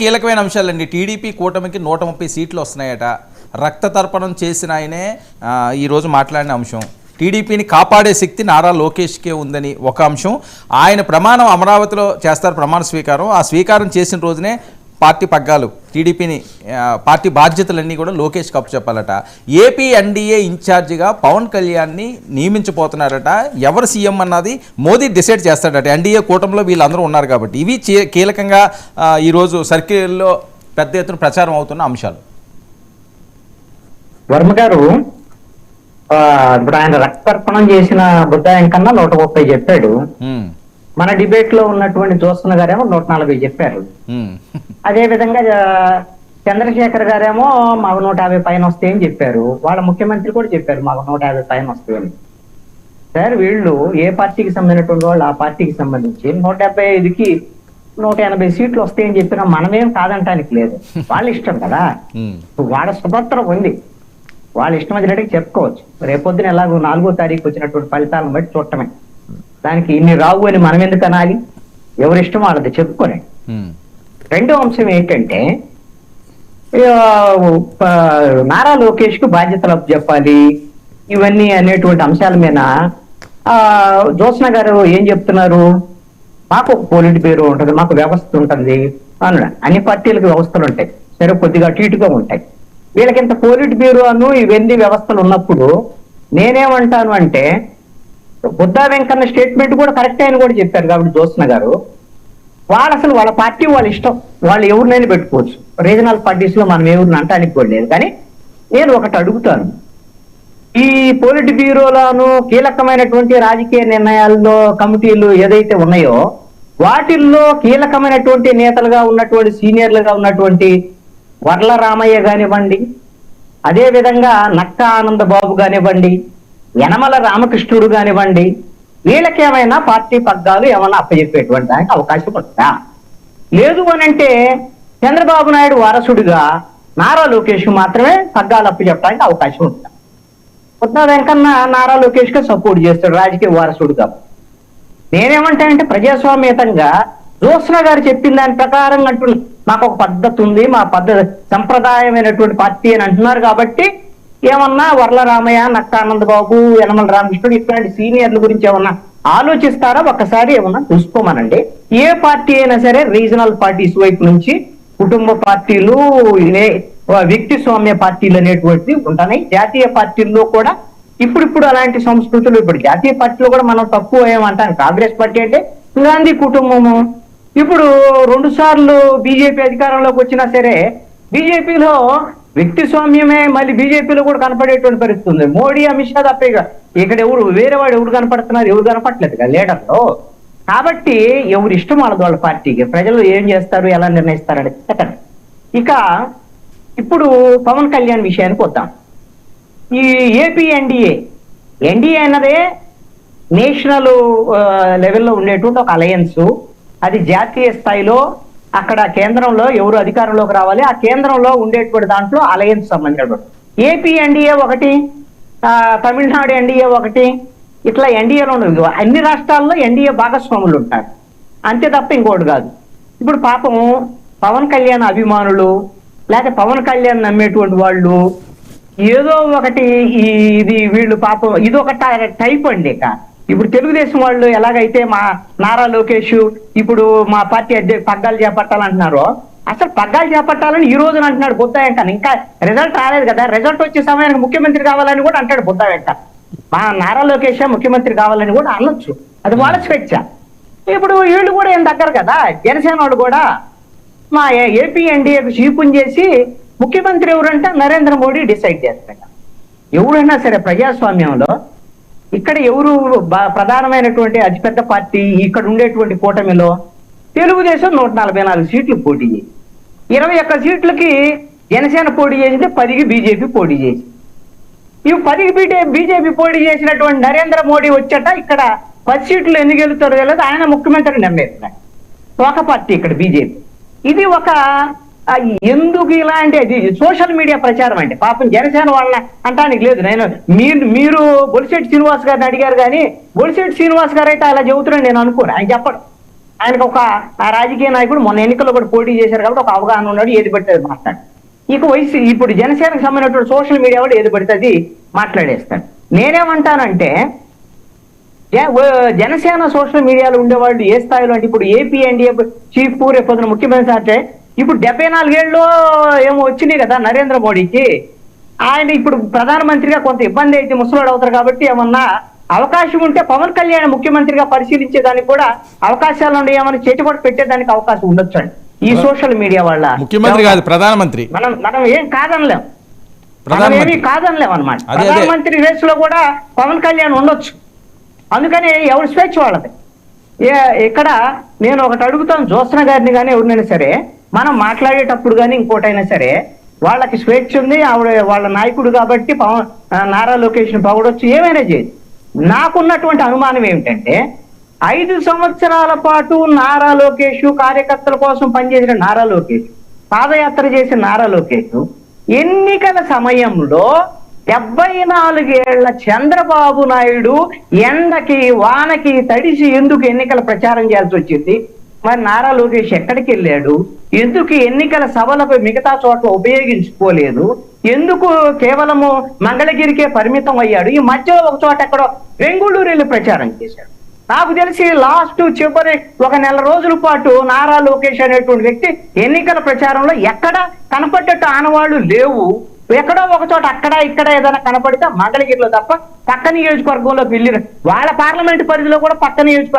కీలకమైన అంశాలండి. టీడీపీ కూటమికి 130 సీట్లు వస్తున్నాయట. రక్త తర్పణం చేసిన ఆయనే ఈరోజు మాట్లాడిన అంశం. టీడీపీని కాపాడే శక్తి నారా లోకేష్కే ఉందని ఒక అంశం. ఆయన ప్రమాణం అమరావతిలో చేస్తారు, ప్రమాణ స్వీకారం. ఆ స్వీకారం చేసిన రోజునే పార్టీ పగ్గాలు, టీడీపీని పార్టీ బాధ్యతలన్నీ కూడా లోకేష్కి అప్పచెప్పాలట. ఏపీ ఎన్డీఏ ఇన్ఛార్జిగా పవన్ కళ్యాణ్ని నియమించబోతున్నారట. ఎవరు సీఎం అన్నది మోదీ డిసైడ్ చేస్తాడట. ఎన్డీఏ కూటమిలో వీళ్ళందరూ ఉన్నారు కాబట్టి. ఇవి కీలకంగా ఈరోజు సర్కిల్లో పెద్ద ఎత్తున ప్రచారం అవుతున్న అంశాలు. వర్మ గారు ఇప్పుడు ఆయన రక్తర్పణం చేసిన బుద్ధాయం కన్నా 130 చెప్పాడు. మన డిబేట్ లో ఉన్నటువంటి జోత్స్న గారేమో 140 చెప్పారు. అదే విధంగా చంద్రశేఖర్ గారేమో మాకు 150 పైన వస్తాయని చెప్పారు. వాళ్ళ ముఖ్యమంత్రి కూడా చెప్పారు మాకు 150 పైన వస్తాయని. సార్ వీళ్ళు ఏ పార్టీకి సంబంధించినటువంటి వాళ్ళు ఆ పార్టీకి సంబంధించి 175కి 180 సీట్లు వస్తాయని చెప్పినా మనమేం కాదంటానికి లేదు. వాళ్ళ ఇష్టం కదా, వాళ్ళ స్వతంత్రం ఉంది, వాళ్ళ ఇష్టం వచ్చినట్టుగా చెప్పుకోవచ్చు. రేపొద్దున ఎలాగో 4వ తారీఖు వచ్చినటువంటి ఫలితాలను బట్టి చూడటమే. దానికి ఇన్ని రావు అని మనం ఎందుకు అనాలి? ఎవరిష్టం వాళ్ళది చెప్పుకొని. రెండో అంశం ఏంటంటే నారా లోకేష్ కు బాధ్యతలు చెప్పాలి ఇవన్నీ అనేటువంటి అంశాల మీద జోత్స్న గారు ఏం చెప్తున్నారు? మాకు ఒక పోలిట్ బ్యూరో ఉంటుంది, మాకు వ్యవస్థ ఉంటుంది అన్న. అన్ని పార్టీలకు వ్యవస్థలు ఉంటాయి, సరే కొద్దిగా అటు ఇటుగా ఉంటాయి. వీళ్ళకింత పోలిట్ బ్యూరోను ఇవన్నీ వ్యవస్థలు ఉన్నప్పుడు నేనేమంటాను అంటే బుద్ధా వెంకన్న స్టేట్మెంట్ కూడా కరెక్ట్ అని కూడా చెప్పారు. కాబట్టి జోత్స్న గారు వాళ్ళు అసలు వాళ్ళ పార్టీ వాళ్ళ ఇష్టం, వాళ్ళు ఎవరినైనా పెట్టుకోవచ్చు. రీజనల్ పార్టీస్ లో మనం ఎవరిని అంటానికి కూడా లేదు. కానీ నేను ఒకటి అడుగుతాను, ఈ పోలిట్ బ్యూరోలను కీలకమైనటువంటి రాజకీయ నిర్ణయాల్లో కమిటీలు ఏదైతే ఉన్నాయో వాటిల్లో కీలకమైనటువంటి నేతలుగా ఉన్నటువంటి సీనియర్లుగా ఉన్నటువంటి వర్ల రామయ్య కానివ్వండి, అదే విధంగా నక్కా ఆనంద బాబు కానివ్వండి, యనమల రామకృష్ణుడు కానివ్వండి, వీళ్ళకేమైనా పార్టీ పగ్గాలు ఏమైనా అప్పచెప్పేటువంటి దానికి అవకాశం ఉంటుందా? లేదు అనంటే చంద్రబాబు నాయుడు వారసుడిగా నారా లోకేష్ మాత్రమే పగ్గాలు అప్పచెప్పడానికి అవకాశం ఉంటుందా? బుద్ధా వెంకన్న నారా లోకేష్ గా సపోర్ట్ చేస్తాడు రాజకీయ వారసుడుగా. నేనేమంటానంటే ప్రజాస్వామ్యతంగా జోత్స్న గారు చెప్పిన దాని ప్రకారం అంటున్నా, మాకు ఒక పద్ధతి ఉంది, మా పద్ధతి సంప్రదాయమైనటువంటి పార్టీ అని అంటున్నారు. కాబట్టి ఏమన్నా వర్ల రామయ్య, నక్కానంద బాబు, యనమల రామకృష్ణుడు ఇట్లాంటి సీనియర్ల గురించి ఏమన్నా ఆలోచిస్తారా? ఒక్కసారి ఏమన్నా చూసుకోమనండి. ఏ పార్టీ అయినా సరే రీజనల్ పార్టీస్ వైపు నుంచి కుటుంబ పార్టీలు, వ్యక్తి స్వామ్య పార్టీలు అనేటువంటివి ఉంటున్నాయి. జాతీయ పార్టీల్లో కూడా ఇప్పుడు అలాంటి సంస్కృతులు, ఇప్పుడు జాతీయ పార్టీలో కూడా మనం తక్కువ ఏమంటాం. కాంగ్రెస్ పార్టీ అంటే గాంధీ కుటుంబము. ఇప్పుడు 2 సార్లు బీజేపీ అధికారంలోకి వచ్చినా సరే బీజేపీలో వ్యక్తి స్వామ్యమే మళ్ళీ బీజేపీలో కూడా కనపడేటువంటి పరిస్థితి ఉంది. మోడీ, అమిత్ షా తప్పేగా ఇక్కడ వేరే వాడు ఎవరు కనపడుతున్నారు? ఎవరు కనపడలేదు కదా లీడర్లో. కాబట్టి ఎవరు ఇష్టం వాళ్ళది వాళ్ళ పార్టీకి. ప్రజలు ఏం చేస్తారు, ఎలా నిర్ణయిస్తారని చెప్పండి. ఇక ఇప్పుడు పవన్ కళ్యాణ్ విషయానికి వద్దాం. ఈ ఏపీ ఎన్డీఏ అన్నదే నేషనల్ లెవెల్లో ఉండేటువంటి ఒక అలయన్స్. అది జాతీయ స్థాయిలో అక్కడ కేంద్రంలో ఎవరు అధికారంలోకి రావాలి, ఆ కేంద్రంలో ఉండేటువంటి దాంట్లో అలయన్స్ సంబంధించిన ఏపీ ఎన్డీఏ ఒకటి, తమిళనాడు ఎన్డీఏ ఒకటి, ఇట్లా ఎన్డీఏలో ఉండదు. అన్ని రాష్ట్రాల్లో ఎన్డీఏ భాగస్వాములు ఉంటారు, అంతే తప్ప ఇంకోటి కాదు. ఇప్పుడు పాపం పవన్ కళ్యాణ్ అభిమానులు లేకపోతే పవన్ కళ్యాణ్ నమ్మేటువంటి వాళ్ళు ఏదో ఒకటి ఇది వీళ్ళు పాపం ఇది ఒక టైప్ అండి. ఇప్పుడు తెలుగుదేశం వాళ్ళు ఎలాగైతే మా నారా లోకేష్ ఇప్పుడు మా పార్టీ పగ్గాలు చేపట్టాలంటున్నారో, అసలు పగ్గాలు చేపట్టాలని ఈ రోజున అంటున్నాడు బుద్ధా వెంకన్న. ఇంకా రిజల్ట్ రాలేదు కదా, రిజల్ట్ వచ్చే సమయానికి ముఖ్యమంత్రి కావాలని కూడా అంటాడు బుద్ధా వెంకన్న. మా నారా లోకేష్ ముఖ్యమంత్రి కావాలని కూడా అనొచ్చు, అది వాళ్ళ స్వేచ్ఛ. ఇప్పుడు వీళ్ళు కూడా ఏం దగ్గర కదా, జనసేన వాళ్ళు కూడా మా ఏపీ ఎన్డీఏకు చీపుని చేసి ముఖ్యమంత్రి ఎవరంటే నరేంద్ర మోడీ డిసైడ్ చేస్తాడు. ఎవరైనా సరే ప్రజాస్వామ్యంలో ఇక్కడ ఎవరు ప్రధానమైనటువంటి అతిపెద్ద పార్టీ ఇక్కడ ఉండేటువంటి కూటమిలో తెలుగుదేశం 144 సీట్లు పోటీ చేసి 21 సీట్లకి జనసేన పోటీ చేసింది, 10కి బీజేపీ పోటీ చేసి ఇవి 10కి బీజేపీ పోటీ చేసినటువంటి నరేంద్ర మోడీ వచ్చేట ఇక్కడ 10 సీట్లు ఎందుకు గెలుతారో తెలియదు, ఆయన ముఖ్యమంత్రి నిర్ణయిస్తున్నాడు. ఒక పార్టీ ఇక్కడ బీజేపీ. ఇది ఒక ఎందుకు ఇలాంటి సోషల్ మీడియా ప్రచారం అంటే పాపం జనసేన వాళ్ళ అంటానికి లేదు. మీరు బొలిశెట్టి శ్రీనివాస్ గారిని అడిగారు, కానీ బొలిశెట్టి శ్రీనివాస్ గారు అయితే అలా చెబుతున్నాడు నేను అనుకోను. ఆయన చెప్పడం ఆయనకు ఒక ఆ రాజకీయ నాయకుడు మొన్న ఎన్నికల్లో కూడా పోటీ చేశారు కాబట్టి ఒక అవగాహన ఉన్నాడు, ఏది పడితే అది మాట్లాడు. ఇక ఇప్పుడు జనసేనకు సంబంధించినటువంటి సోషల్ మీడియా కూడా ఏది పడితే అది మాట్లాడేస్తాడు. నేనేమంటానంటే జనసేన సోషల్ మీడియాలో ఉండేవాళ్ళు ఏ స్థాయిలో అంటే ఇప్పుడు ఏపీ ఎన్డీఏ చీఫ్ రేపు పొద్దున ముఖ్యమంత్రి అంటే ఇప్పుడు 74 ఏళ్ళు ఏమో వచ్చినాయి కదా నరేంద్ర మోడీకి. ఆయన ఇప్పుడు ప్రధానమంత్రిగా కొంత ఇబ్బంది అయితే ముసలాడు అవుతారు కాబట్టి ఏమన్నా అవకాశం ఉంటే పవన్ కళ్యాణ్ ముఖ్యమంత్రిగా పరిశీలించేదానికి కూడా అవకాశాలు ఉండే ఏమైనా చేతి కూడా పెట్టేదానికి అవకాశం ఉండొచ్చండి ఈ సోషల్ మీడియా వల్ల. ముఖ్యమంత్రి కాదు ప్రధానమంత్రి. మనం ఏం కాదనలేం, మనం ఏమీ కాదనలేం అనమాట. ప్రధానమంత్రి రేస్ లో కూడా పవన్ కళ్యాణ్ ఉండొచ్చు. అందుకని ఎవరి స్వేచ్ఛ వాళ్ళది. ఇక్కడ నేను ఒకటి అడుగుతాను జ్యోత్స్న గారిని కానీ ఎవరినైనా సరే, మనం మాట్లాడేటప్పుడు కానీ ఇంకోటైనా సరే వాళ్ళకి స్వేచ్ఛ ఉంది, ఆవిడ వాళ్ళ నాయకుడు కాబట్టి నారా లోకేష్ ని పొగడొచ్చు, ఏమైనా చేయదు. నాకున్నటువంటి అనుమానం ఏమిటంటే 5 సంవత్సరాల పాటు నారా లోకేష్ కార్యకర్తల కోసం పనిచేసిన నారా లోకేష్, పాదయాత్ర చేసిన నారా లోకేష్ ఎన్నికల సమయంలో 74 ఏళ్ల చంద్రబాబు నాయుడు ఎండకి వానకి తడిసి ఎందుకు ఎన్నికల ప్రచారం చేయాల్సి వచ్చింది? మరి నారా లోకేష్ ఎక్కడికి వెళ్ళాడు? ఎందుకు ఎన్నికల సభలకు మిగతా చోట్ల ఉపయోగించుకోలేదు? ఎందుకు కేవలము మంగళగిరికే పరిమితం అయ్యాడు? ఈ మధ్యలో ఒక చోట ఎక్కడో బెంగళూరు వెళ్ళి ప్రచారం చేశాడు. నాకు తెలిసి లాస్ట్ చివరి ఒక నెల రోజుల పాటు నారా లోకేష్ అనేటువంటి వ్యక్తి ఎన్నికల ప్రచారంలో ఎక్కడ కనపడ్డట్టు ఆనవాళ్లు లేవు. ఎక్కడో ఒక చోట అక్కడ ఇక్కడ ఏదైనా కనపడితే మంగళగిరిలో తప్ప పక్క నియోజకవర్గంలోకి వెళ్ళిన వాళ్ళ పార్లమెంట్ పరిధిలో కూడా పక్క నియోజకవర్గం